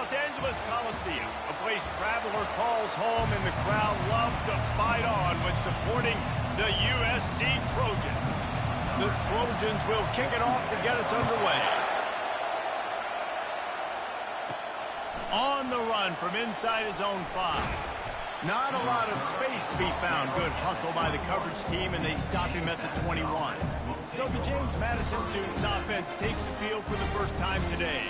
Los Angeles Coliseum, a place traveler calls home, and the crowd loves to fight on when supporting the USC Trojans. The Trojans will kick it off to get us underway. On the run from inside his own 5. Not a lot of space to be found. Good hustle by the coverage team, and they stop him at the 21. So the James Madison Dukes offense takes the field for the first time today.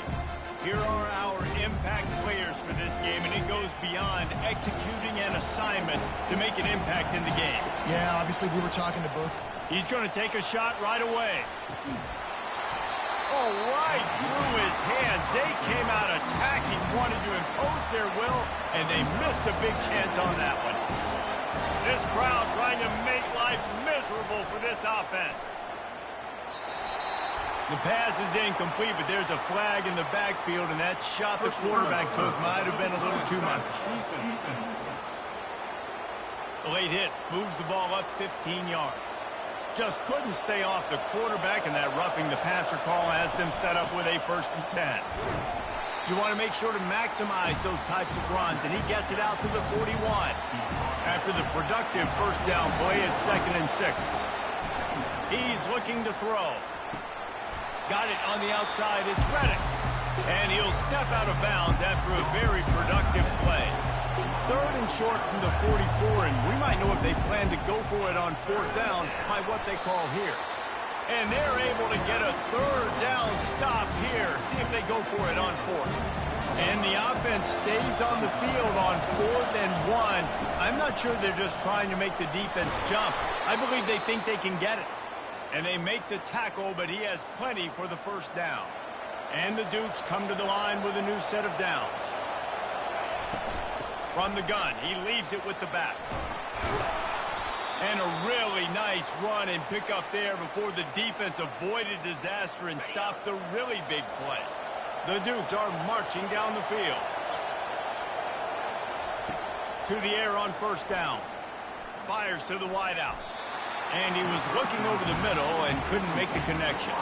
Here are our impact players for this game, and it goes beyond executing an assignment to make an impact in the game. Yeah, obviously we were talking to both. He's going to take a shot right away. Oh, right through his hands. They came out attacking, wanted to impose their will, and they missed a big chance on that one. This crowd trying to make life miserable for this offense. The pass is incomplete, but there's a flag in the backfield, and that shot the quarterback took might have been a little too much. The late hit moves the ball up 15 yards. Just couldn't stay off the quarterback, and that roughing the passer call has them set up with a 1st and 10. You want to make sure to maximize those types of runs, and he gets it out to the 41. After the productive first down play at 2nd and 6. He's looking to throw. Got it on the outside. It's Reddick. And he'll step out of bounds after a very productive play. 3rd and short from the 44, and we might know if they plan to go for it on 4th down by what they call here. And they're able to get a 3rd down stop here. See if they go for it on 4th. And the offense stays on the field on 4th and 1. I'm not sure they're just trying to make the defense jump. I believe they think they can get it. And they make the tackle, but he has plenty for the 1st down. And the Dukes come to the line with a new set of downs. From the gun, he leaves it with the back. And a really nice run and pick up there before the defense avoided disaster and stopped the really big play. The Dukes are marching down the field. To the air on 1st down. Fires to the wideout. And he was looking over the middle and couldn't make the connection.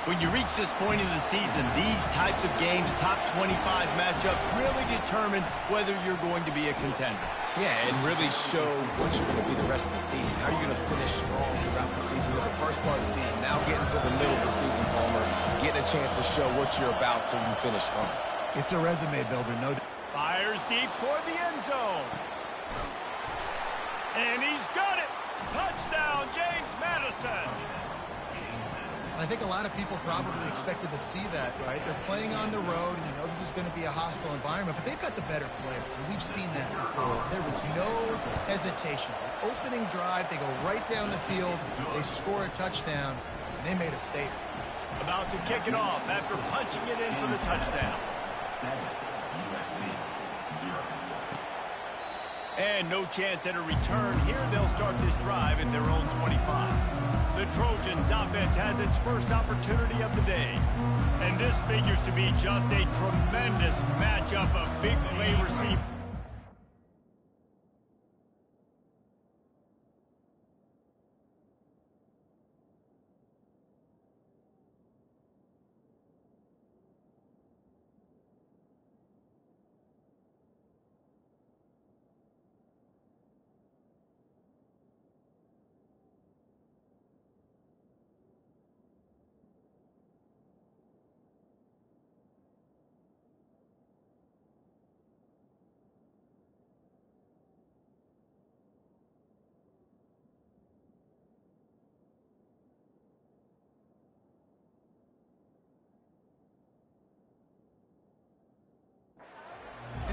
When you reach this point in the season, these types of games, top 25 matchups, really determine whether you're going to be a contender. Yeah, and really show what you're going to be the rest of the season. How are you going to finish strong throughout the season? The first part of the season, now getting to the middle of the season, Palmer, getting a chance to show what you're about so you can finish strong. It's a resume builder, no doubt. Fires deep toward the end zone. And he's got it. Touchdown, James Madison. I think a lot of people probably expected to see that, right? They're playing on the road, and you know this is going to be a hostile environment, but they've got the better players, and we've seen that before. There was no hesitation. Opening drive, they go right down the field, they score a touchdown, and they made a statement. About to kick it off after punching it in for the touchdown. And no chance at a return. Here they'll start this drive at their own 25. The Trojans offense has its first opportunity of the day. And this figures to be just a tremendous matchup of big play receivers.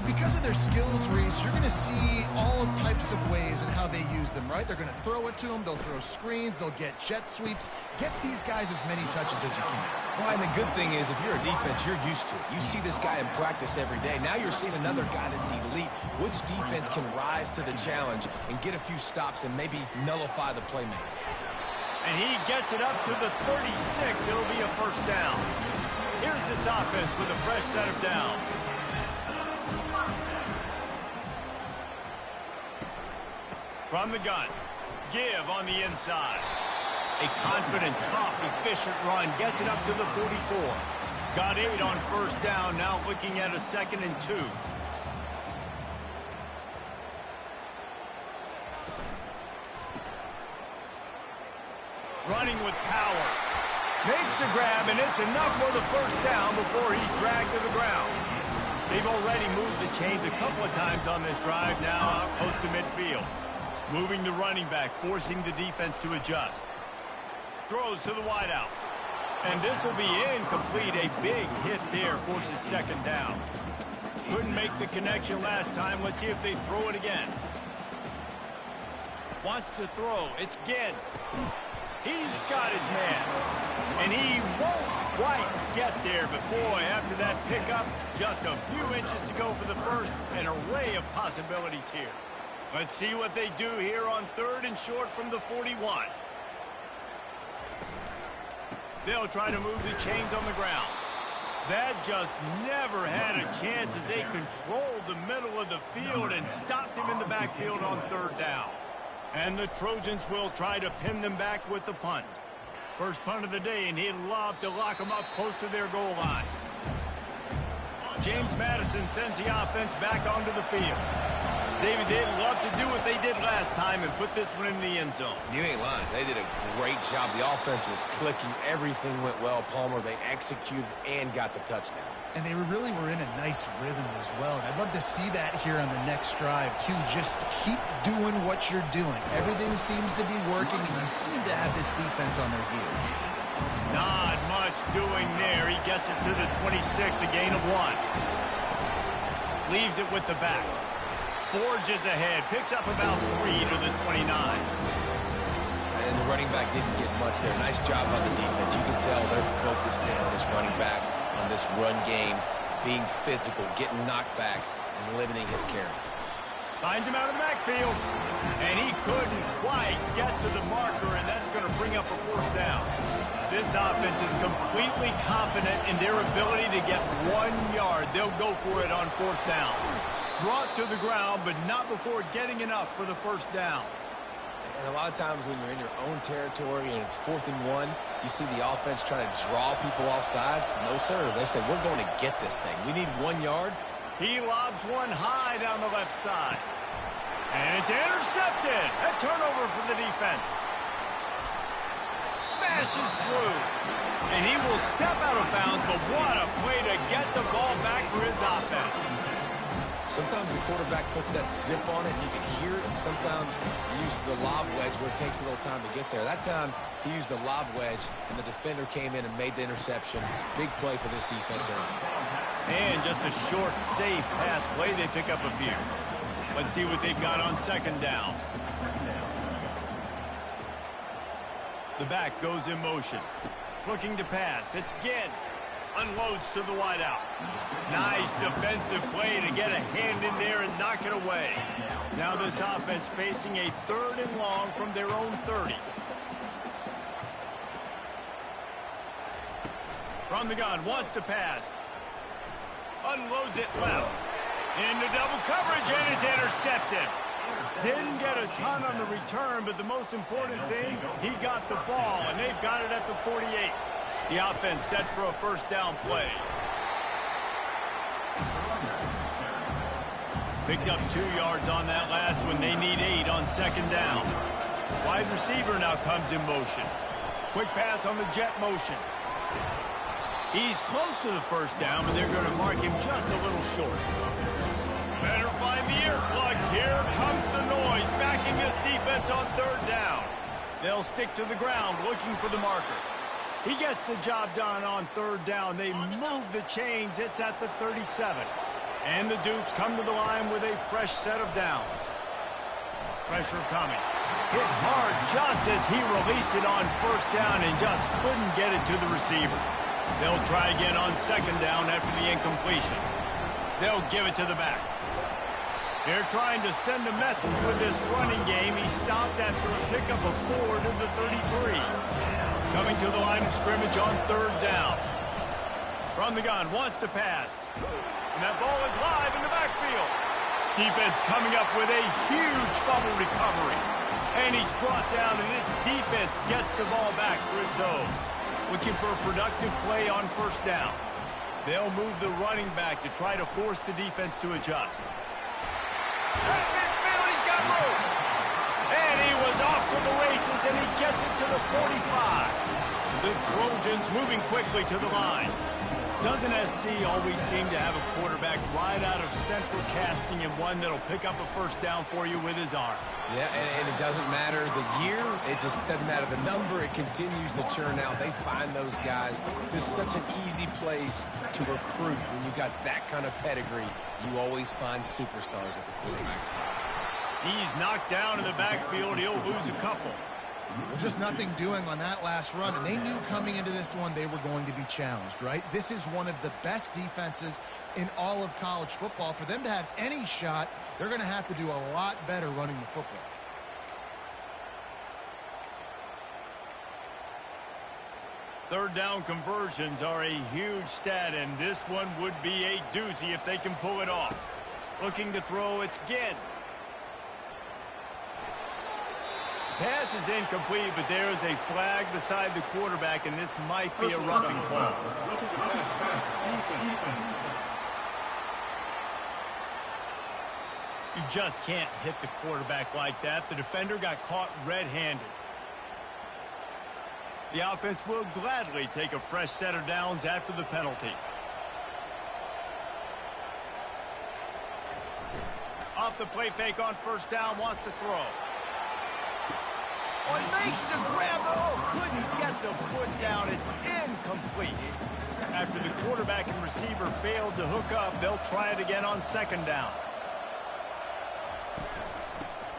Because of their skills, Reese, you're going to see all types of ways in how they use them, right? They're going to throw it to them. They'll throw screens. They'll get jet sweeps. Get these guys as many touches as you can. Well, and the good thing is, if you're a defense, you're used to it. You see this guy in practice every day. Now you're seeing another guy that's elite. Which defense can rise to the challenge and get a few stops and maybe nullify the playmaker? And he gets it up to the 36. It'll be a 1st down. Here's this offense with a fresh set of downs. From the gun, give on the inside. A confident, tough, efficient run gets it up to the 44. Got 8 on first down, now looking at a 2nd and 2. Running with power. Makes the grab, and it's enough for the first down before he's dragged to the ground. They've already moved the chains a couple of times on this drive, now out close to midfield. Moving the running back, forcing the defense to adjust. Throws to the wideout. And this will be incomplete. A big hit there forces 2nd down. Couldn't make the connection last time. Let's see if they throw it again. Wants to throw. It's Ginn. He's got his man. And he won't quite get there. But boy, after that pickup, just a few inches to go for the first. An array of possibilities here. Let's see what they do here on 3rd and short from the 41. They'll try to move the chains on the ground. That just never had a chance as they controlled the middle of the field and stopped him in the backfield on 3rd down. And the Trojans will try to pin them back with the punt. First punt of the day, and he'd love to lock them up close to their goal line. James Madison sends the offense back onto the field. David, they'd love to do what they did last time and put this one in the end zone. You ain't lying. They did a great job. The offense was clicking. Everything went well. Palmer, they executed and got the touchdown. And they really were in a nice rhythm as well. And I'd love to see that here on the next drive, too. Just keep doing what you're doing. Everything seems to be working, and you seem to have this defense on their heels. Not much doing there. He gets it to the 26, a gain of 1. Leaves it with the back. Forges ahead, picks up about 3 to the 29. And the running back didn't get much there. Nice job by the defense. You can tell they're focused in on this running back, on this run game, being physical, getting knockbacks, and limiting his carries. Finds him out of the backfield, and he couldn't quite get to the marker, and that's going to bring up a 4th down. This offense is completely confident in their ability to get 1 yard. They'll go for it on 4th down. Brought to the ground, but not before getting enough for the first down. And a lot of times when you're in your own territory and it's 4th and 1, you see the offense trying to draw people off sides. No, sir. They said, we're going to get this thing. We need 1 yard. He lobs one high down the left side. And it's intercepted. A turnover for the defense. Smashes through. And he will step out of bounds, but what a play to get the ball back for his offense. Sometimes the quarterback puts that zip on it, and you can hear it. Sometimes he uses the lob wedge where it takes a little time to get there. That time, he used the lob wedge, and the defender came in and made the interception. Big play for this defense early. And just a short, safe pass play. They pick up a few. Let's see what they've got on 2nd down. The back goes in motion. Looking to pass. It's Ginn. Unloads to the wideout. Nice defensive play to get a hand in there and knock it away. Now this offense facing a 3rd and long from their own 30. From the gun, wants to pass. Unloads it left. Into double coverage, and it's intercepted. Didn't get a ton on the return, but the most important thing, he got the ball, and they've got it at the 48. The offense set for a 1st down play. Picked up 2 yards on that last one. They need 8 on 2nd down. Wide receiver now comes in motion. Quick pass on the jet motion. He's close to the 1st down, but they're going to mark him just a little short. Better find the earplugs. Here comes the noise, backing this defense on 3rd down. They'll stick to the ground, looking for the marker. He gets the job done on 3rd down. They move the chains. It's at the 37. And the Dukes come to the line with a fresh set of downs. Pressure coming. Hit hard just as he released it on 1st down and just couldn't get it to the receiver. They'll try again on 2nd down after the incompletion. They'll give it to the back. They're trying to send a message with this running game. He stopped after a pickup of 4 to the 33. Coming to the line of scrimmage on 3rd down. From the gun, wants to pass. And that ball is live in the backfield. Defense coming up with a huge fumble recovery. And he's brought down, and this defense gets the ball back for its own. Looking for a productive play on 1st down. They'll move the running back to try to force the defense to adjust. Right midfield, he's got room. And he was off to the races, and he gets it to the 45. The Trojans moving quickly to the line. Doesn't SC always seem to have a quarterback right out of central casting and one that'll pick up a first down for you with his arm? Yeah, and it doesn't matter the year. It just doesn't matter the number. It continues to churn out. They find those guys. Just such an easy place to recruit. When you got that kind of pedigree, you always find superstars at the quarterback spot. He's knocked down in the backfield. He'll lose a couple. Well, just nothing doing on that last run, and they knew coming into this one they were going to be challenged, right? This is one of the best defenses in all of college football. For them to have any shot, they're going to have to do a lot better running the football. Third down conversions are a huge stat, and this one would be a doozy if they can pull it off. Looking to throw, it's Ginn. Pass is incomplete, but there is a flag beside the quarterback, and this might be a roughing call. You just can't hit the quarterback like that. The defender got caught red-handed. The offense will gladly take a fresh set of downs after the penalty. Off the play fake on first down, wants to throw. Oh, he makes the grab. Oh, couldn't get the foot down. It's incomplete. After the quarterback and receiver failed to hook up, they'll try it again on second down.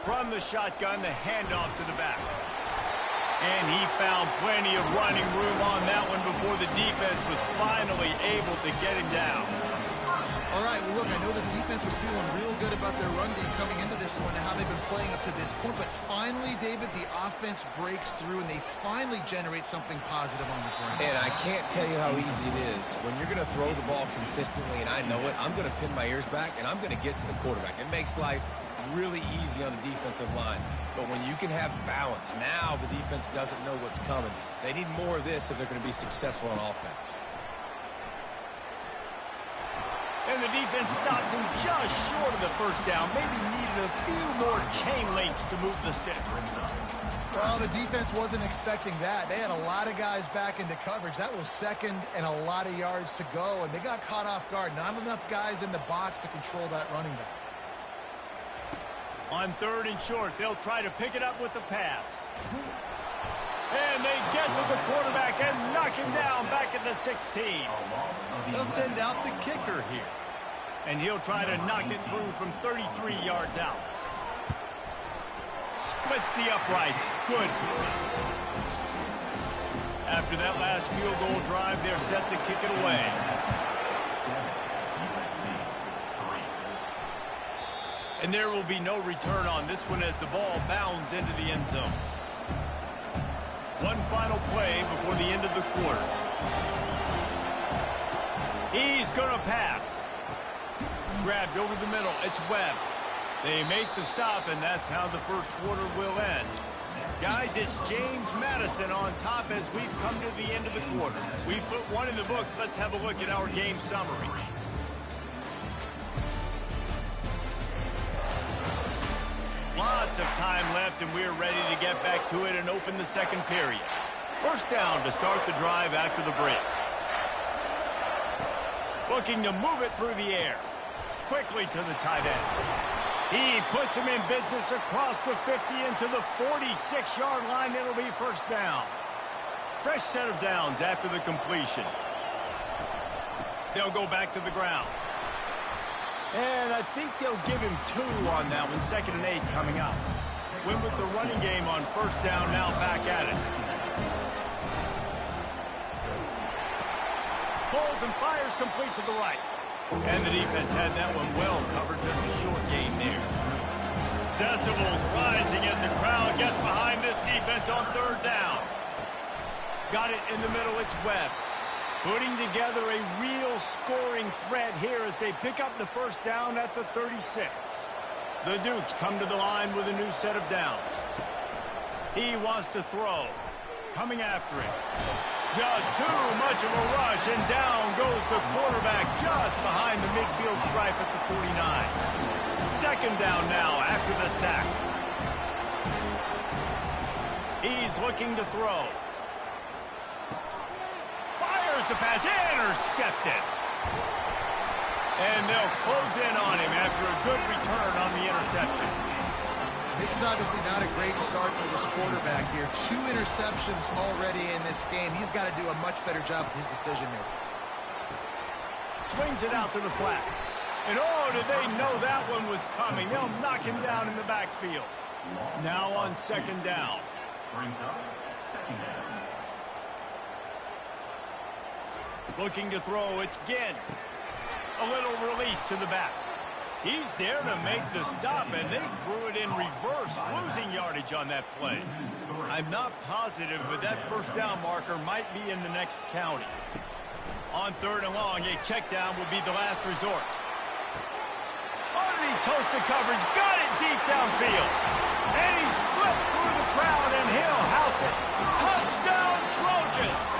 From the shotgun, the handoff to the back. And he found plenty of running room on that one before the defense was finally able to get him down. All right, well, look, I know the defense was feeling real good about their run D coming into this one and how they've been playing up to this point. But finally, David, the offense breaks through, and they finally generate something positive on the ground. And I can't tell you how easy it is. When you're going to throw the ball consistently, and I know it, I'm going to pin my ears back, and I'm going to get to the quarterback. It makes life really easy on the defensive line. But when you can have balance, now the defense doesn't know what's coming. They need more of this if they're going to be successful on offense. And the defense stops him just short of the first down. Maybe needed a few more chain links to move the sticks. Well, the defense wasn't expecting that. They had a lot of guys back into coverage. That was second and a lot of yards to go, and they got caught off guard. Not enough guys in the box to control that running back. On third and short, they'll try to pick it up with the pass. And they get to the quarterback and knock him down back at the 16. They'll send out the kicker here. And he'll try to knock it through from 33 yards out. Splits the uprights. Good. After that last field goal drive, they're set to kick it away. And there will be no return on this one as the ball bounds into the end zone. One final play before the end of the quarter. He's going to pass. Grabbed over the middle. It's Webb. They make the stop, and that's how the first quarter will end. Guys, it's James Madison on top as we've come to the end of the quarter. We've put one in the books. Let's have a look at our game summary. Lots of time left, and we're ready to get back to it and open the second period. First down to start the drive after the break. Looking to move it through the air. Quickly to the tight end. He puts him in business across the 50 into the 46-yard line. It'll be first down. Fresh set of downs after the completion. They'll go back to the ground. And I think they'll give him 2 on that one. 2nd and 8 coming up. Win with the running game on first down, now back at it. Pulls and fires complete to the right. And the defense had that one well covered, just a short gain there. Decibels rising as the crowd gets behind this defense on third down. Got it in the middle, it's Webb. Putting together a real scoring threat here as they pick up the first down at the 36. The Dukes come to the line with a new set of downs. He wants to throw. Coming after him. Just too much of a rush, and down goes the quarterback just behind the midfield stripe at the 49. Second down now after the sack. He's looking to throw. Fires the pass, intercepted. And they'll close in on him after a good return on the interception. This is obviously not a great start for this quarterback here. 2 interceptions already in this game. He's got to do a much better job with his decision making. Swings it out to the flat. And oh, did they know that one was coming. They'll knock him down in the backfield. Now on second down. Looking to throw, it's Ginn. A little release to the back. He's there to make the stop, and they threw it in reverse, losing yardage on that play. I'm not positive, but that first down marker might be in the next county. On third and long, a check down will be the last resort. Underneath toasted coverage, got it deep downfield. And he slipped through the crowd, and he'll house it. Touchdown, Trojans!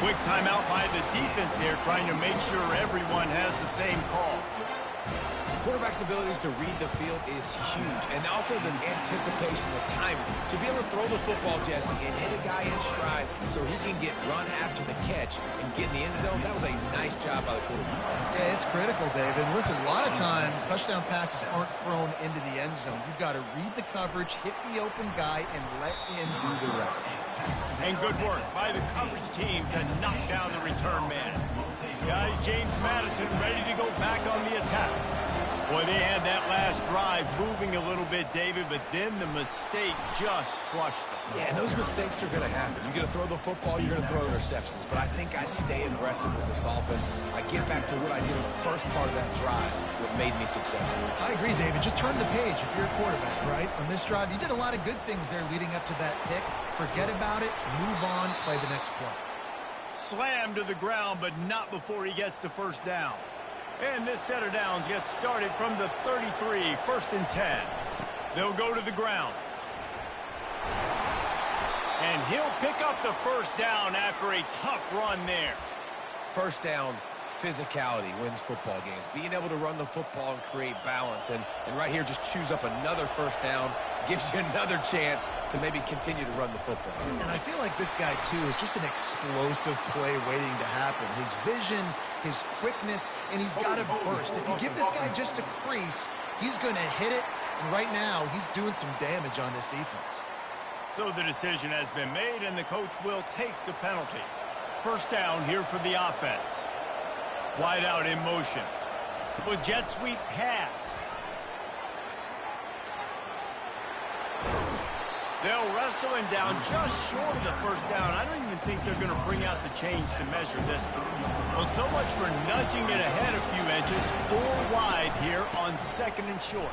Quick timeout by the defense here, trying to make sure everyone has the same call. Quarterback's abilities to read the field is huge, and also the anticipation, the timing. To be able to throw the football, Jesse, and hit a guy in stride so he can get run after the catch and get in the end zone, that was a nice job by the quarterback. Yeah, it's critical, David. Listen, a lot of times, touchdown passes aren't thrown into the end zone. You've got to read the coverage, hit the open guy, and let him do the rest. And good work by the coverage team to knock down the return man. Guys, James Madison ready to go back on the attack. Boy, they had that last drive moving a little bit, David, but then the mistake just crushed them. Yeah, and those mistakes are going to happen. You're going to throw the football, you're going to throw interceptions. But I think I stay aggressive with this offense. I get back to what I did in the first part of that drive that made me successful. I agree, David. Just turn the page if you're a quarterback, right? On this drive, you did a lot of good things there leading up to that pick. Forget about it, move on, play the next play. Slammed to the ground, but not before he gets the first down. And this set of downs gets started from the 33, first and 10. They'll go to the ground. And he'll pick up the first down after a tough run there. First down, physicality wins football games. Being able to run the football and create balance. And right here, just choose up another first down. Gives you another chance to maybe continue to run the football. And I feel like this guy, too, is just an explosive play waiting to happen. His vision, his quickness, and he's got to burst. If you give this guy just a crease, he's going to hit it. And right now, he's doing some damage on this defense. So the decision has been made, and the coach will take the penalty. First down here for the offense. Wide out in motion. With jet sweep pass. They'll wrestle him down just short of the first down. I don't even think they're going to bring out the chains to measure this one. Well, so much for nudging it ahead a few inches. 4 wide here on second and short.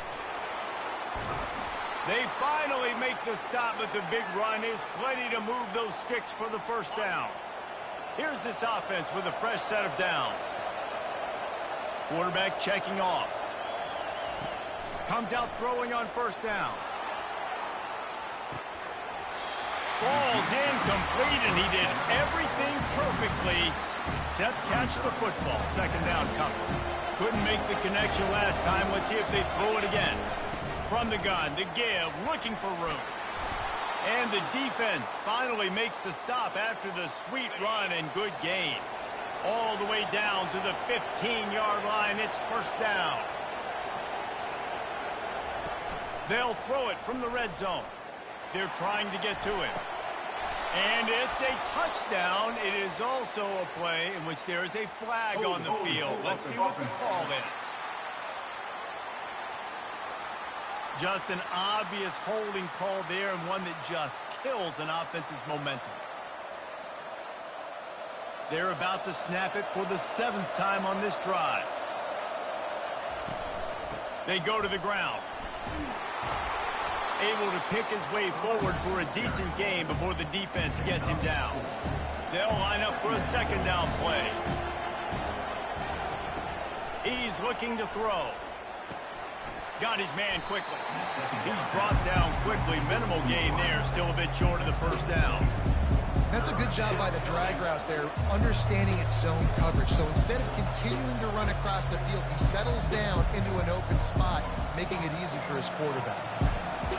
They finally make the stop, but the big run is plenty to move those sticks for the first down. Here's this offense with a fresh set of downs. Quarterback checking off. Comes out throwing on first down. Falls incomplete, and he did everything perfectly except catch the football. Second down coming. Couldn't make the connection last time. Let's see if they throw it again. From the gun, to give, looking for room. And the defense finally makes the stop after the sweet run and good gain. All the way down to the 15-yard line. It's first down. They'll throw it from the red zone. They're trying to get to it. And it's a touchdown. It is also a play in which there is a flag on the field. Let's see what the call is. Just an obvious holding call there, and one that just kills an offense's momentum. They're about to snap it for the 7th time on this drive. They go to the ground. Able to pick his way forward for a decent game before the defense gets him down. They'll line up for a second down play. He's looking to throw. Got his man quickly. He's brought down quickly. Minimal gain there. Still a bit short of the first down. That's a good job by the drag route there, understanding its zone coverage. So instead of continuing to run across the field, he settles down into an open spot, making it easy for his quarterback.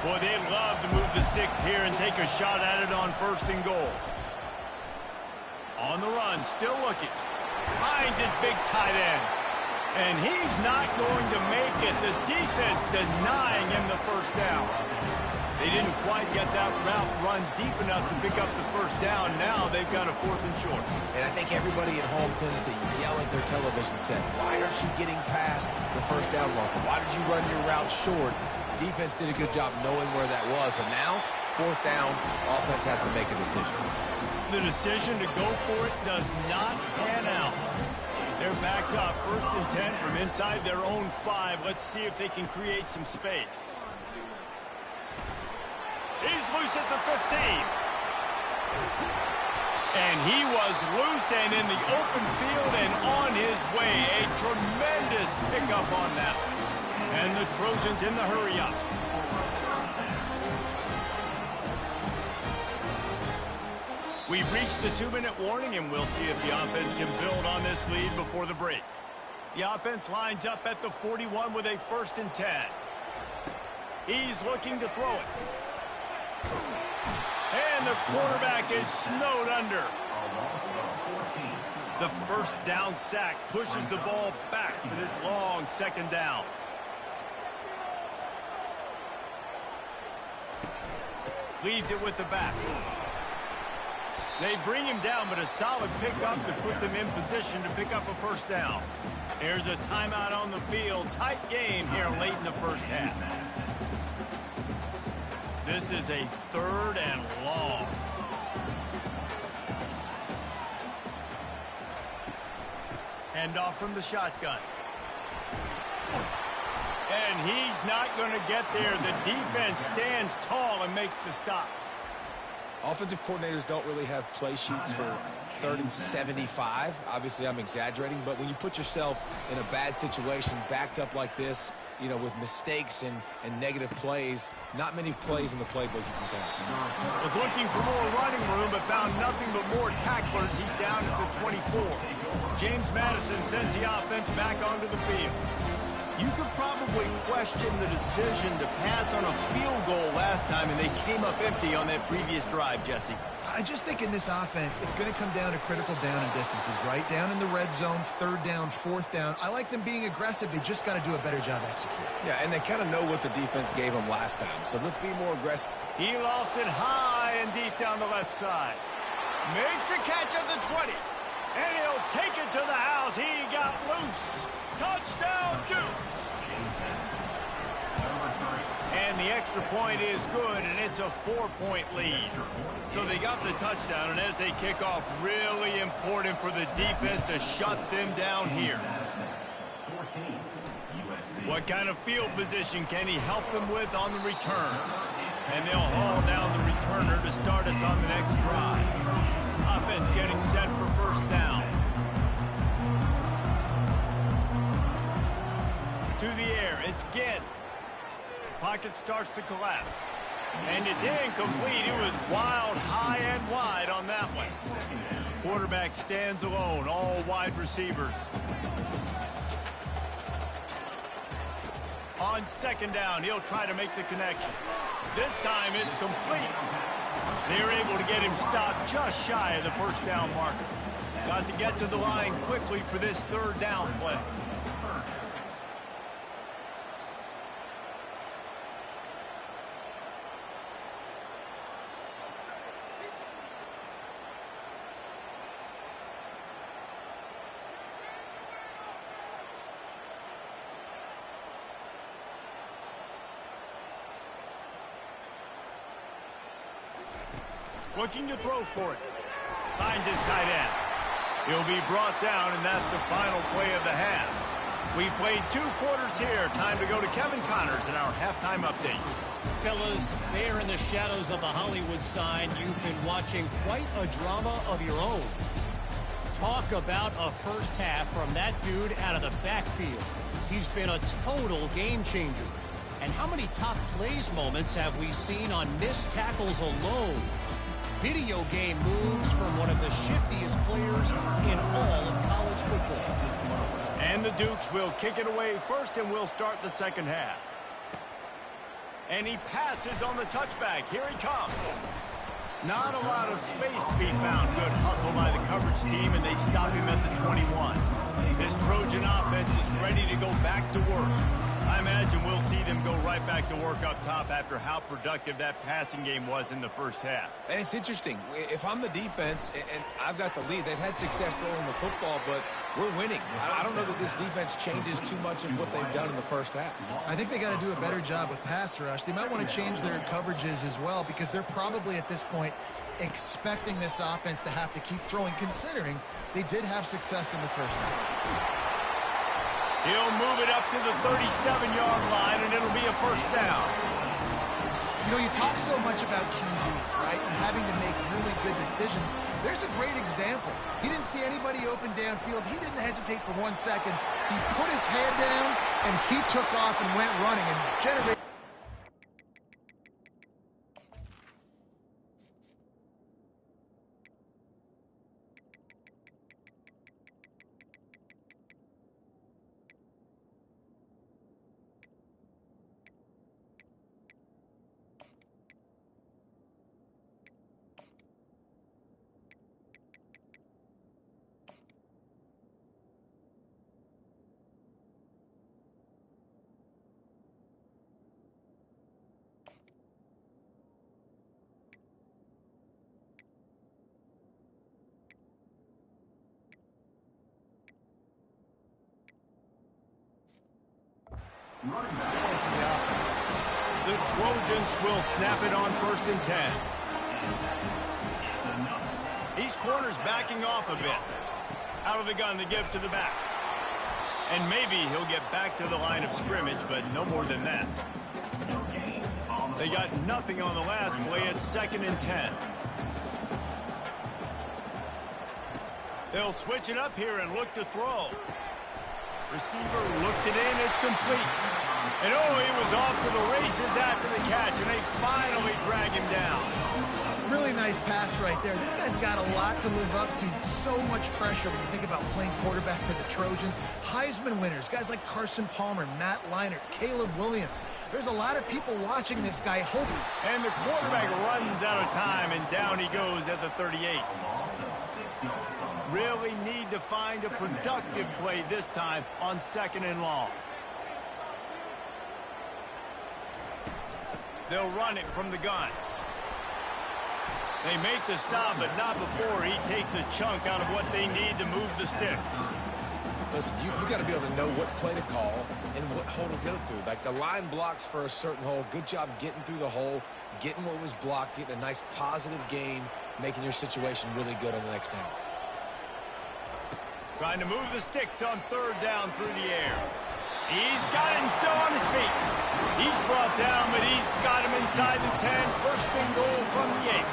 Boy, they'd love to move the sticks here and take a shot at it on 1st and goal. On the run, still looking. Finds his big tight end. And he's not going to make it. The defense denying him the 1st down. They didn't quite get that route run deep enough to pick up the 1st down. Now they've got a 4th and short. And I think everybody at home tends to yell at their television set. Why aren't you getting past the 1st down marker? Why did you run your route short? Defense did a good job knowing where that was. But now, 4th down, offense has to make a decision. The decision to go for it does not pan out. They're backed up, 1st and 10 from inside their own 5. Let's see if they can create some space. He's loose at the 15. And he was loose and in the open field and on his way. A tremendous pickup on that one. And the Trojans in the hurry-up. We've reached the 2-minute warning, and we'll see if the offense can build on this lead before the break. The offense lines up at the 41 with a 1st and 10. He's looking to throw it. And the quarterback is snowed under. The 1st down sack pushes the ball back for this long 2nd down. Leaves it with the back. They bring him down, but a solid pickup to put them in position to pick up a 1st down. There's a timeout on the field. Tight game here late in the 1st half. This is a 3rd and long. Handoff from the shotgun. And he's not going to get there. The defense stands tall and makes the stop. Offensive coordinators don't really have play sheets for 3rd and 75. Obviously, I'm exaggerating, but when you put yourself in a bad situation, backed up like this, you know, with mistakes and negative plays, not many plays in the playbook you can count. Was looking for more running room, but found nothing but more tacklers. He's down at the 24. James Madison sends the offense back onto the field. You could probably question the decision to pass on a field goal last time, and they came up empty on that previous drive, Jesse. I just think in this offense, it's going to come down to critical down and distances, right? Down in the red zone, 3rd down, 4th down. I like them being aggressive. They just got to do a better job executing. Yeah, and they kind of know what the defense gave them last time, so let's be more aggressive. He lost it high and deep down the left side. Makes a catch at the 20. And he'll take it to the house. He got loose. Touchdown, Dukes. And the extra point is good, and it's a 4-point lead. So they got the touchdown, and as they kick off, really important for the defense to shut them down here. What kind of field position can he help them with on the return? And they'll haul down the returner to start us on the next drive. Offense getting set for 1st down. To the air, it's Ginn. Pocket starts to collapse. And it's incomplete. It was wild, high and wide on that one. Quarterback stands alone, all wide receivers. On 2nd down, he'll try to make the connection. This time it's complete. They're able to get him stopped just shy of the 1st down marker. Got to get to the line quickly for this 3rd down play. Looking to throw for it. Finds his tight end. He'll be brought down, and that's the final play of the half. We played 2 quarters here. Time to go to Kevin Connors in our halftime update. Fellas, there in the shadows of the Hollywood sign, you've been watching quite a drama of your own. Talk about a 1st half from that dude out of the backfield. He's been a total game changer. And how many top plays moments have we seen on missed tackles alone? video game moves from one of the shiftiest players in all of college football. And the Dukes will kick it away first, and we'll start the second half. And he passes on the touchback. Here he comes. Not a lot of space to be found. Good hustle by the coverage team, and they stop him at the 21. This Trojan offense is ready to go back to work. I imagine we'll see them go right back to work up top after how productive that passing game was in the first half. And it's interesting. If I'm the defense and I've got the lead, they've had success throwing the football, but we're winning. I don't know that this defense changes too much of what they've done in the first half. I think they got to do a better job with pass rush. They might want to change their coverages as well, because they're probably at this point expecting this offense to have to keep throwing, considering they did have success in the first half. He'll move it up to the 37-yard line, and it'll be a first down. You know, you talk so much about QBs, right, and having to make really good decisions. There's a great example. He didn't see anybody open downfield. He didn't hesitate for 1 second. He put his head down, and he took off and went running and generated. For the offense. The Trojans will snap it on 1st and 10. These corners backing off a bit. Out of the gun to give to the back. And maybe he'll get back to the line of scrimmage, but no more than that. They got nothing on the last play. It's 2nd and 10. They'll switch it up here and look to throw. Receiver looks it in. It's complete. And oh, he was off to the races after the catch, and they finally drag him down. Really nice pass right there. This guy's got a lot to live up to. So much pressure when you think about playing quarterback for the Trojans. Heisman winners, guys like Carson Palmer, Matt Leinart, Caleb Williams. There's a lot of people watching this guy hoping. And the quarterback runs out of time, and down he goes at the 38. Really need to find a productive play this time on 2nd and long. They'll run it from the gun. They make the stop, but not before he takes a chunk out of what they need to move the sticks. Listen, you got to be able to know what play to call and what hole to go through. Like the line blocks for a certain hole. Good job getting through the hole, getting what was blocked, getting a nice positive gain, making your situation really good on the next down. Trying to move the sticks on 3rd down through the air. He's got him still on his feet. He's brought down, but he's got him inside the 10. 1st and goal from the 8.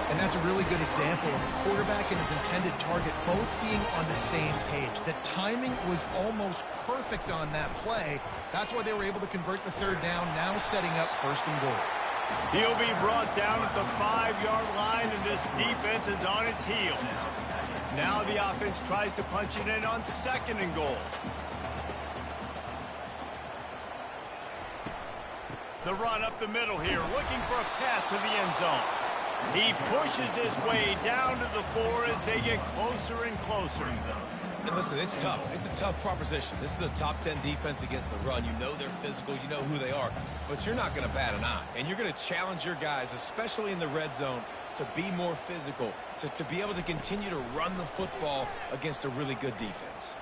And that's a really good example of a quarterback and his intended target both being on the same page. The timing was almost perfect on that play. That's why they were able to convert the 3rd down, now setting up 1st and goal. He'll be brought down at the 5-yard line, and this defense is on its heels. Now the offense tries to punch it in on 2nd and goal. The run up the middle here, looking for a path to the end zone. He pushes his way down to the 4 as they get closer and closer. And listen, it's tough. It's a tough proposition. This is a top 10 defense against the run. You know they're physical. You know who they are. But you're not going to bat an eye. And you're going to challenge your guys, especially in the red zone, to be more physical, to be able to continue to run the football against a really good defense.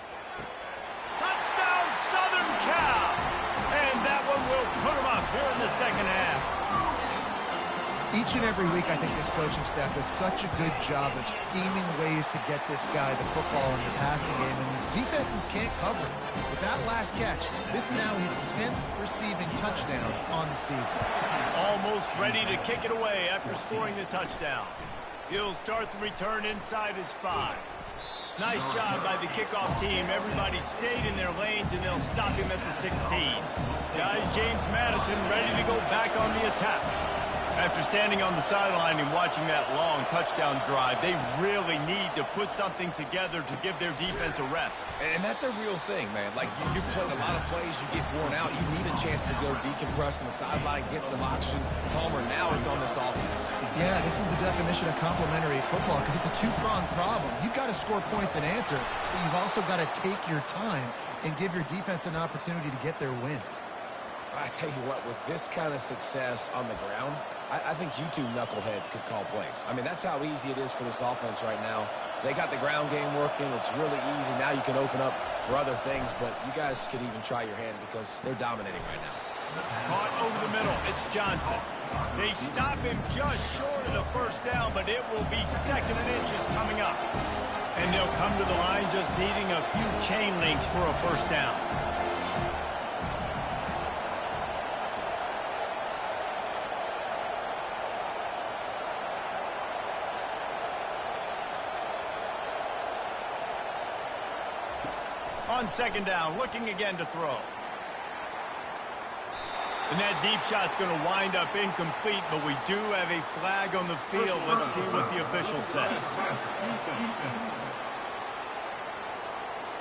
Touchdown, Southern Cal! And that one will put them up here in the 2nd half. Each and every week, I think this coaching staff does such a good job of scheming ways to get this guy the football in the passing game, and defenses can't cover it. With that last catch, this is now his 10th receiving touchdown on the season. Almost ready to kick it away after scoring the touchdown. He'll start the return inside his 5. Nice job by the kickoff team. Everybody stayed in their lanes, and they'll stop him at the 16. Guys, James Madison ready to go back on the attack. After standing on the sideline and watching that long touchdown drive, they really need to put something together to give their defense a rest. And that's a real thing, man. Like, you played a lot of plays, you get worn out, you need a chance to go decompress on the sideline, get some oxygen. Palmer, now it's on this offense. Yeah, this is the definition of complementary football because it's a two-pronged problem. You've got to score points and answer, but you've also got to take your time and give your defense an opportunity to get their win. I tell you what, with this kind of success on the ground, I think you two knuckleheads could call plays. I mean, that's how easy it is for this offense right now. They got the ground game working. It's really easy. Now you can open up for other things, but you guys could even try your hand because they're dominating right now. Caught over the middle. It's Johnson. They stop him just short of the first down, but it will be 2nd and inches coming up. And they'll come to the line just needing a few chain links for a first down. On 2nd down, looking again to throw. And that deep shot's going to wind up incomplete, but we do have a flag on the field. Let's see what the official says.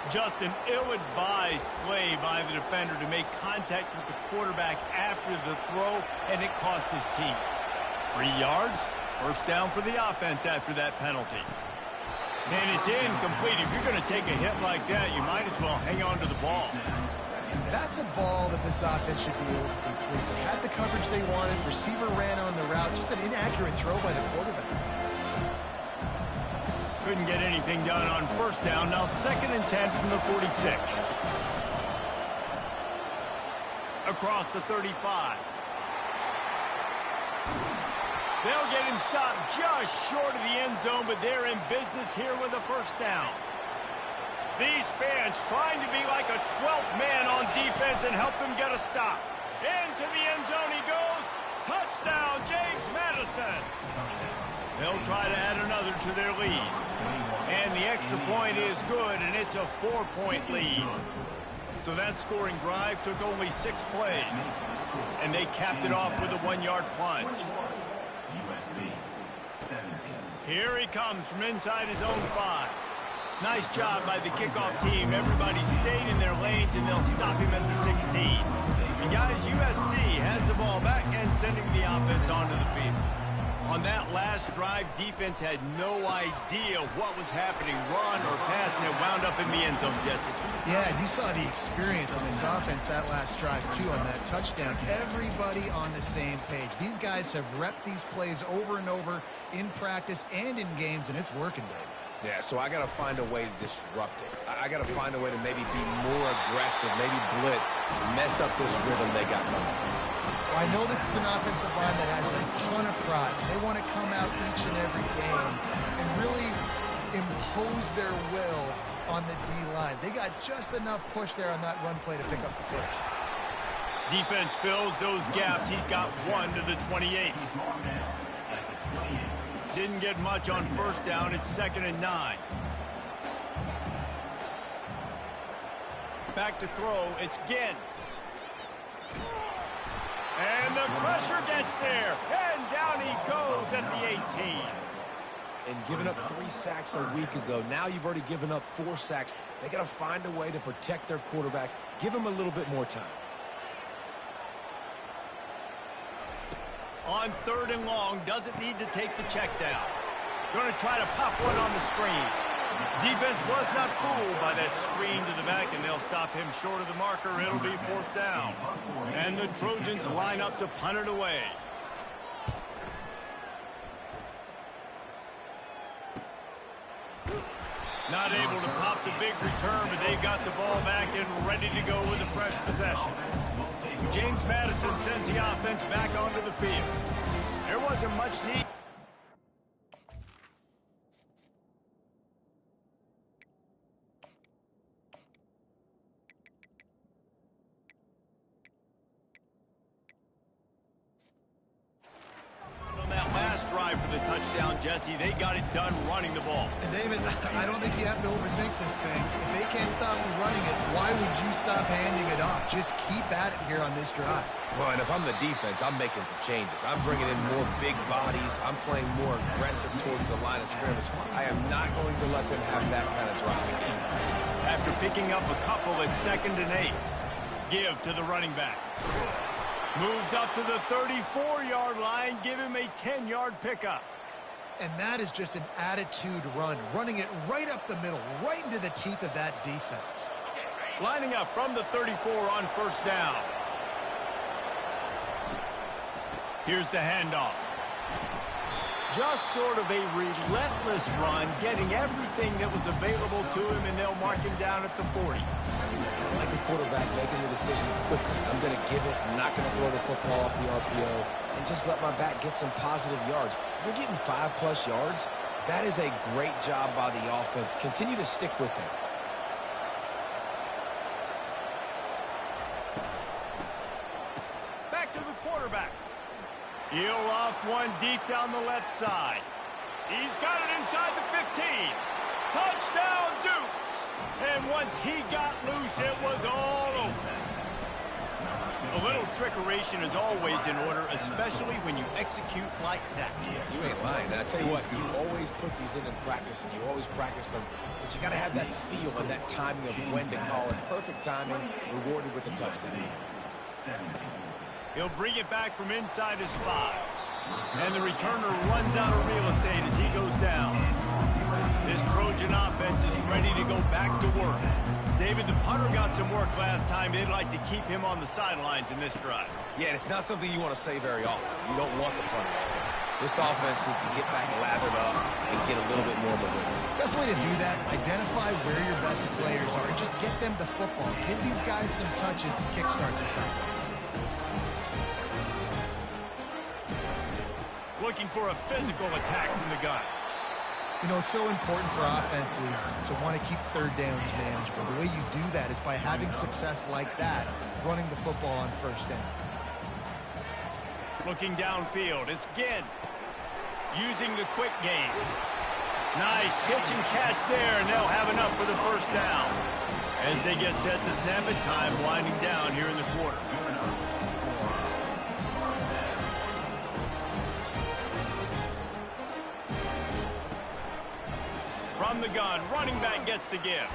Just an ill-advised play by the defender to make contact with the quarterback after the throw, and it cost his team. 3 yards, first down for the offense after that penalty. And it's incomplete. If you're going to take a hit like that, you might as well hang on to the ball. That's a ball that this offense should be able to complete. They had the coverage they wanted. Receiver ran on the route. Just an inaccurate throw by the quarterback. Couldn't get anything done on first down. Now 2nd and 10 from the 46. Across the 35. They'll get him stopped just short of the end zone, but they're in business here with a first down. These fans trying to be like a 12th man on defense and help them get a stop. Into the end zone he goes. Touchdown, James Madison. They'll try to add another to their lead. And the extra point is good, and it's a 4-point lead. So that scoring drive took only 6 plays. And they capped it off with a 1-yard plunge. Here he comes from inside his own 5. Nice job by the kickoff team. Everybody stayed in their lanes, and they'll stop him at the 16. And guys, USC has the ball back and sending the offense onto the field. On that last drive, defense had no idea what was happening, run or pass, and it wound up in the end zone, Jesse. Yeah, you saw the experience on this offense that last drive, too, on that touchdown. Everybody on the same page. These guys have repped these plays over and over in practice and in games, and it's working, Dave. Yeah, so I got to find a way to disrupt it. I got to find a way to maybe be more aggressive, maybe blitz, mess up this rhythm they got going. I know this is an offensive line that has a ton of pride. They want to come out each and every game and really impose their will on the D-line. They got just enough push there on that run play to pick up the first. Defense fills those gaps. He's got 1 to the 28. Didn't get much on first down. It's 2nd and 9. Back to throw. It's Ginn. And the pressure gets there. And down he goes at the 18. And giving up 3 sacks a week ago. Now you've already given up 4 sacks. They got to find a way to protect their quarterback. Give him a little bit more time. On 3rd and long, doesn't need to take the check down. Going to try to pop one on the screen. Defense was not fooled by that screen to the back, and they'll stop him short of the marker. It'll be 4th down. And the Trojans line up to punt it away. Not able to pop the big return, but they've got the ball back and ready to go with a fresh possession. James Madison sends the offense back onto the field. There wasn't much need. On that last drive for the touchdown, Jesse. They got it done running the ball. And David, I don't think you have to overthink this thing. If they can't stop you running it, why would you stop handing it off? Just keep at it here on this drive. Well, and if I'm the defense, I'm making some changes. I'm bringing in more big bodies. I'm playing more aggressive towards the line of scrimmage. I am not going to let them have that kind of drive again. After picking up a couple at 2nd and 8, give to the running back. Moves up to the 34-yard line. Give him a 10-yard pickup. And that is just an attitude run, running it right up the middle, right into the teeth of that defense. Lining up from the 34 on 1st down. Here's the handoff. Just sort of a relentless run, getting everything that was available to him, and they'll mark him down at the 40. I like the quarterback making the decision quickly. I'm going to give it. I'm not going to throw the football off the RPO and just let my back get some positive yards. We're getting 5+ yards. That is a great job by the offense. Continue to stick with that. Back to the quarterback. He'll off one deep down the left side. He's got it inside the 15. Touchdown, Dukes. And once he got loose, it was all over. A little trickeration is always in order, especially when you execute like that. You ain't lying. And I tell you what, you always put these in practice, and you always practice them. But you got to have that feel and that timing of when to call it. Perfect timing, rewarded with a touchdown. He'll bring it back from inside his 5. And the returner runs out of real estate as he goes down. This Trojan offense is ready to go back to work. David, the punter got some work last time. They'd like to keep him on the sidelines in this drive. Yeah, it's not something you want to say very often. You don't want the punter out there. This offense needs to get back lathered up and get a little bit more momentum. Best way to do that, identify where your best players are and just get them the football. Give these guys some touches to kickstart this offense. Looking for a physical attack from the gun. You know, it's so important for offenses to want to keep 3rd downs manageable. The way you do that is by having success like that, running the football on 1st down. Looking downfield, it's Ginn. Using the quick game. Nice pitch and catch there, and they'll have enough for the 1st down. As they get set to snap it, time winding down here in the quarter. From the gun, running back gets to give.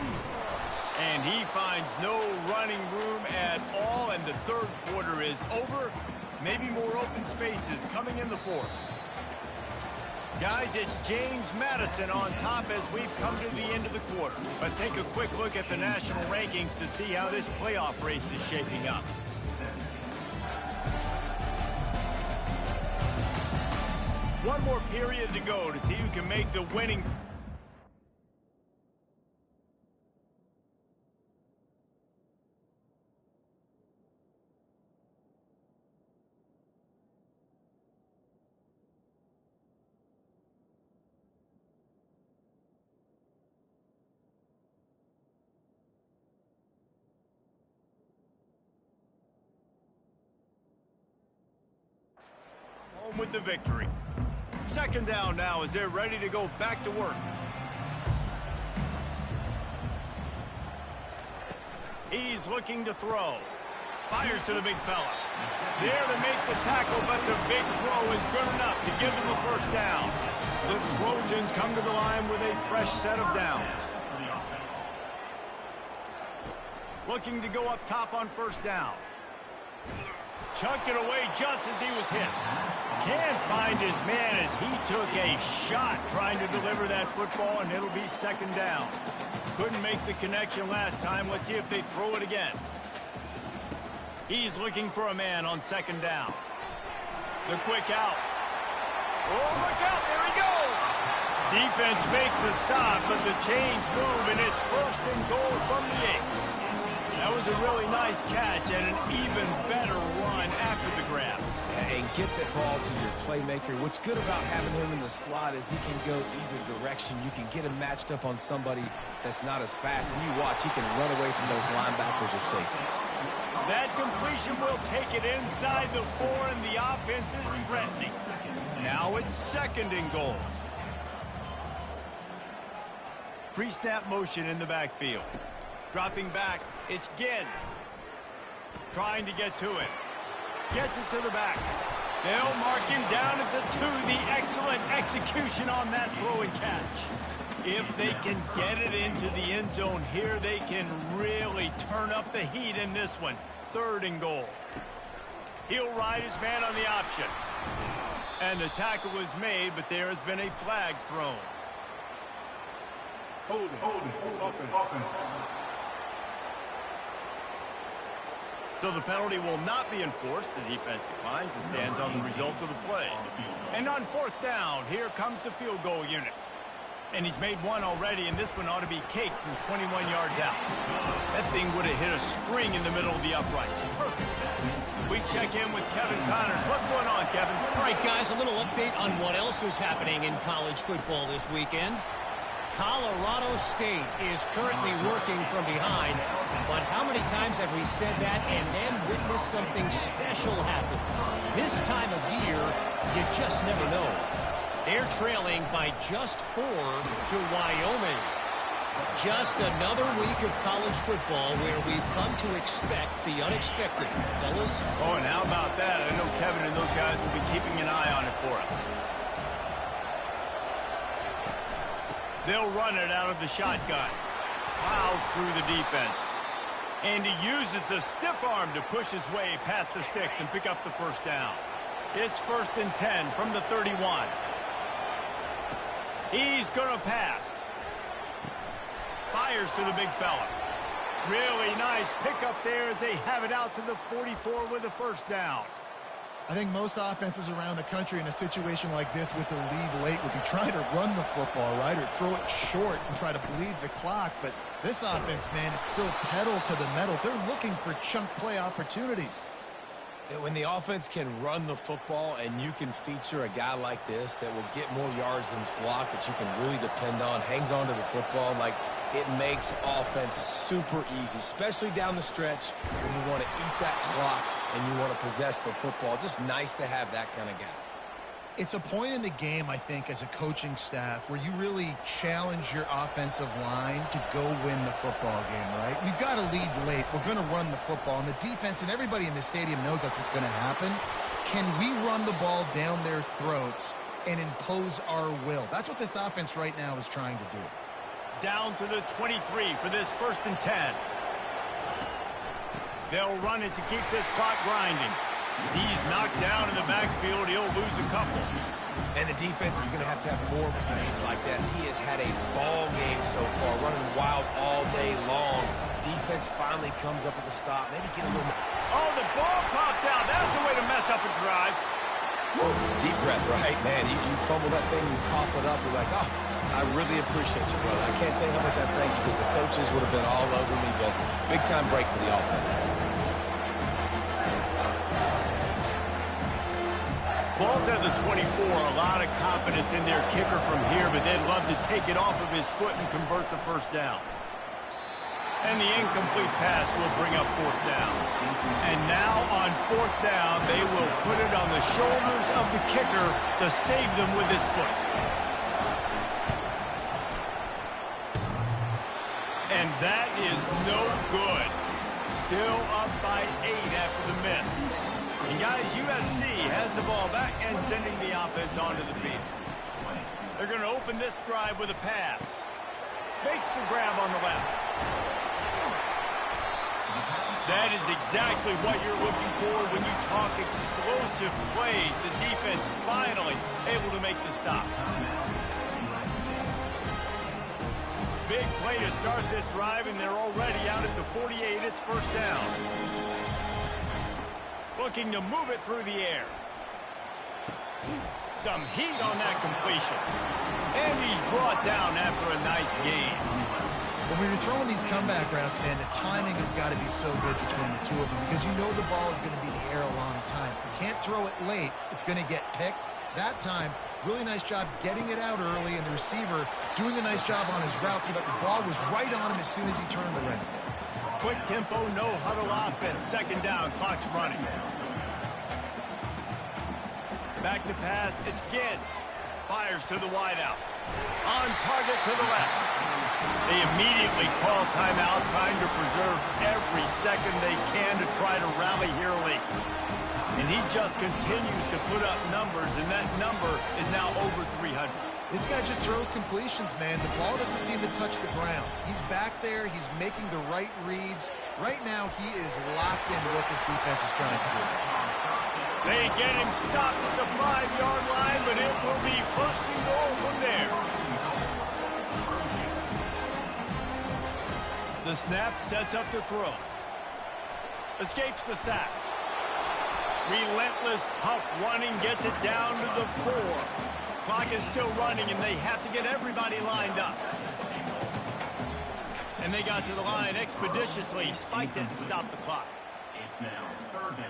And he finds no running room at all, and the 3rd quarter is over. Maybe more open spaces coming in the 4th. Guys, it's James Madison on top as we've come to the end of the quarter. Let's take a quick look at the national rankings to see how this playoff race is shaping up. One more period to go to see who can make the winning. Home with the victory. 2nd down now as they're ready to go back to work. He's looking to throw. Fires to the big fella. There to make the tackle, but the big throw is good enough to give them a 1st down. The Trojans come to the line with a fresh set of downs. Looking to go up top on 1st down. Chucked it away just as he was hit. Can't find his man as he took a shot trying to deliver that football, and it'll be 2nd down. Couldn't make the connection last time. Let's see if they throw it again. He's looking for a man on 2nd down. The quick out. Oh, look out. There he goes. Defense makes a stop, but the chains move, and it's 1st and goal from the 8. That was a really nice catch and an even better run after the grab. And get that ball to your playmaker. What's good about having him in the slot is he can go either direction. You can get him matched up on somebody that's not as fast. And you watch, he can run away from those linebackers or safeties. That completion will take it inside the 4, and the offense is threatening. Now it's 2nd and goal. Pre-snap motion in the backfield. Dropping back, it's Ginn. Trying to get to it. Gets it to the back. They'll mark him down at the 2. The excellent execution on that throw and catch. If they can get it into the end zone here, they can really turn up the heat in this one. 3rd and goal. He'll ride his man on the option. And the tackle was made, but there has been a flag thrown. Hold it. So the penalty will not be enforced. The defense declines and stands on the result of the play. And on 4th down, here comes the field goal unit. And he's made one already, and this one ought to be caked from 21 yards out. That thing would have hit a string in the middle of the uprights. Perfect. We check in with Kevin Connors. What's going on, Kevin? All right, guys, a little update on what else is happening in college football this weekend. Colorado State is currently working from behind, but how many times have we said that and then witnessed something special happen? This time of year, you just never know. They're trailing by just 4 to Wyoming. Just another week of college football where we've come to expect the unexpected, fellas. Oh, and how about that? I know Kevin and those guys will be keeping an eye on it for us. They'll run it out of the shotgun. Plows through the defense. And he uses the stiff arm to push his way past the sticks and pick up the 1st down. It's 1st and 10 from the 31. He's going to pass. Fires to the big fella. Really nice pickup there as they have it out to the 44 with a 1st down. I think most offenses around the country in a situation like this with the lead late would be trying to run the football, right, or throw it short and try to bleed the clock. But this offense, man, it's still pedal to the metal. They're looking for chunk play opportunities. When the offense can run the football and you can feature a guy like this that will get more yards than his block, that you can really depend on, hangs on to the football, like it makes offense super easy, especially down the stretch when you want to eat that clock and you want to possess the football. Just nice to have that kind of guy. It's a point in the game, I think, as a coaching staff where you really challenge your offensive line to go win the football game, right? We've got to lead late. We're going to run the football. And the defense and everybody in the stadium knows that's what's going to happen. Can we run the ball down their throats and impose our will? That's what this offense right now is trying to do. Down to the 23 for this 1st and 10. They'll run it to keep this clock grinding. He's knocked down in the backfield. He'll lose a couple. And the defense is going to have more plays like that. He has had a ball game so far, running wild all day long. Defense finally comes up with a stop. Maybe get a little more. Oh, the ball popped out. That's a way to mess up a drive. Woo. Deep breath, right? Man, you fumble that thing, you cough it up. You're like, oh, I really appreciate you, brother. I can't tell you how much I thank you because the coaches would have been all over me, but big-time break for the offense. Ball's at the 24, a lot of confidence in their kicker from here, but they'd love to take it off of his foot and convert the 1st down. And the incomplete pass will bring up 4th down. And now on 4th down, they will put it on the shoulders of the kicker to save them with his foot. And that is no good. Still up by 8 after the miss. And guys, USC has the ball back and sending the offense onto the field. They're going to open this drive with a pass. Makes the grab on the left. That is exactly what you're looking for when you talk explosive plays. The defense finally able to make the stop. Big play to start this drive, and they're already out at the 48. It's 1st down. Looking to move it through the air. Some heat on that completion. And he's brought down after a nice gain. When you're throwing these comeback routes, man, the timing has got to be so good between the two of them because you know the ball is going to be in the air a long time. You can't throw it late. It's going to get picked. That time, really nice job getting it out early, and the receiver doing a nice job on his route so that the ball was right on him as soon as he turned the ring. Quick tempo, no huddle offense. 2nd down, clock's running. Back to pass. It's Ginn. Fires to the wideout. On target to the left. They immediately call timeout, trying to preserve every second they can to try to rally here late. And he just continues to put up numbers, and that number is now over 300. This guy just throws completions, man. The ball doesn't seem to touch the ground. He's back there. He's making the right reads. Right now, he is locked into what this defense is trying to do. They get him stopped at the 5-yard line, but it will be first and goal from there. The snap sets up to throw. Escapes the sack. Relentless, tough running gets it down to the 4. Clock is still running, and they have to get everybody lined up. And they got to the line expeditiously, spiked it, and stopped the clock. It's now third down.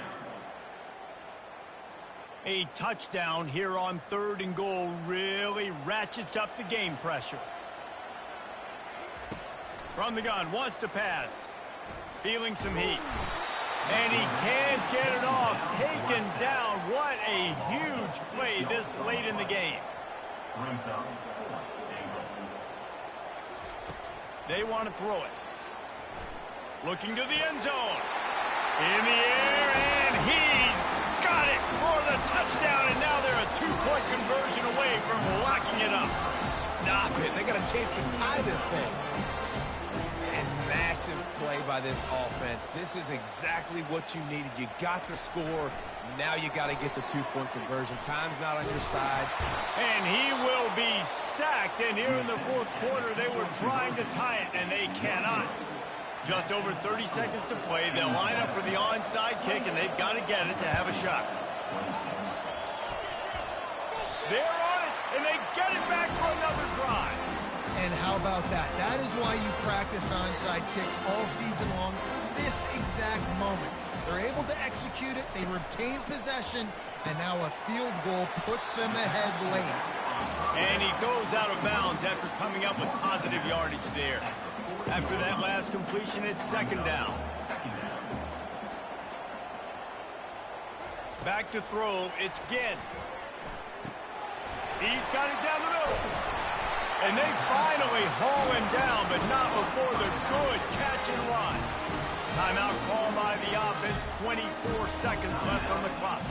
A touchdown here on 3rd and goal really ratchets up the game pressure. From the gun, wants to pass. Feeling some heat. And he can't get it off. Taken down. What a huge play this late in the game. Brings up. They want to throw it. Looking to the end zone. In the air, and he's got it for the touchdown. And now they're a 2-point conversion away from locking it up. Stop it. They got a chance to tie this thing. And massive play by this offense. This is exactly what you needed. You got the score. Now you got to get the 2-point conversion. Time's not on your side. And he will be sacked. And here in the 4th quarter, they were trying to tie it, and they cannot. Just over 30 seconds to play. They'll line up for the onside kick, and they've got to get it to have a shot. They're on it, and they get it back for another drive. And how about that? That is why you practice onside kicks all season long for this exact moment. They're able to execute it, they retain possession, and now a field goal puts them ahead late. And he goes out of bounds after coming up with positive yardage there. After that last completion, it's 2nd down. Back to throw, it's Ginn. He's got it down the middle. And they finally haul him down, but not before the good catch and run. Timeout called by the offense, 24 seconds left on the clock.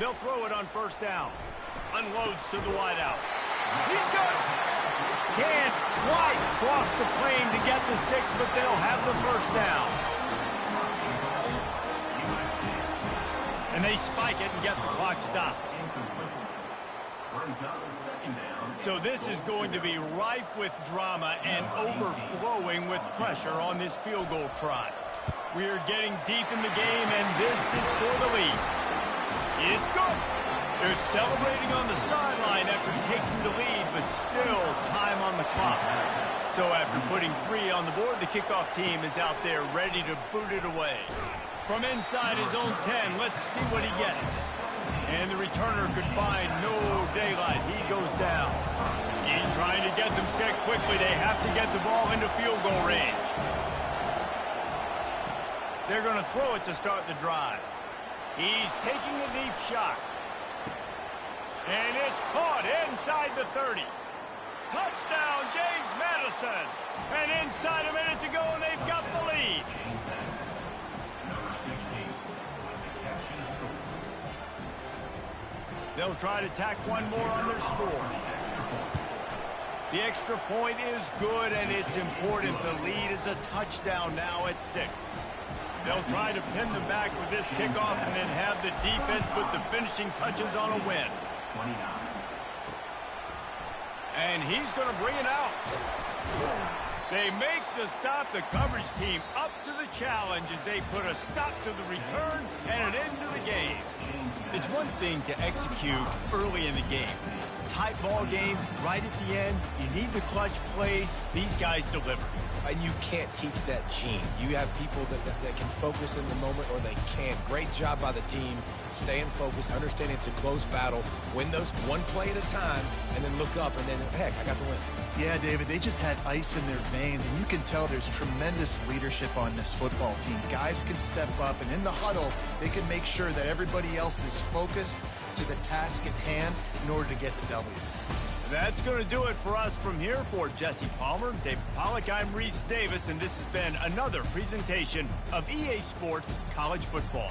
They'll throw it on 1st down. Unloads to the wideout. He's got it. Can't quite cross the plane to get the 6, but they'll have the 1st down. And they spike it and get the clock stopped. So this is going to be rife with drama and overflowing with pressure on this field goal try. We are getting deep in the game, and this is for the lead. It's good. They're celebrating on the sideline after taking the lead, but still time on the clock. So after putting 3 on the board, the kickoff team is out there ready to boot it away. From inside his own 10, let's see what he gets. And the returner could find no daylight. He goes down. He's trying to get them set quickly. They have to get the ball into field goal range. They're going to throw it to start the drive. He's taking a deep shot. And it's caught inside the 30. Touchdown, James Madison. And inside a minute to go, and they've got the lead. They'll try to tack one more on their score. The extra point is good, and it's important. The lead is a touchdown now at 6. They'll try to pin them back with this kickoff and then have the defense put the finishing touches on a win. And he's going to bring it out. They make the stop. The coverage team up to the challenge as they put a stop to the return and an end to the game. It's one thing to execute early in the game. tight ball game, right at the end, you need the clutch plays. These guys deliver. And you can't teach that gene. You have people that can focus in the moment or they can't. Great job by the team, staying focused, understanding it's a close battle, win those one play at a time, and then look up, and then, heck, I got the win. Yeah, David, they just had ice in their veins, and you can tell there's tremendous leadership on this football team. Guys can step up, and in the huddle, they can make sure that everybody else is focused to the task at hand in order to get the W. That's going to do it for us from here. For Jesse Palmer, David Pollack, I'm Reese Davis, and this has been another presentation of EA Sports College Football.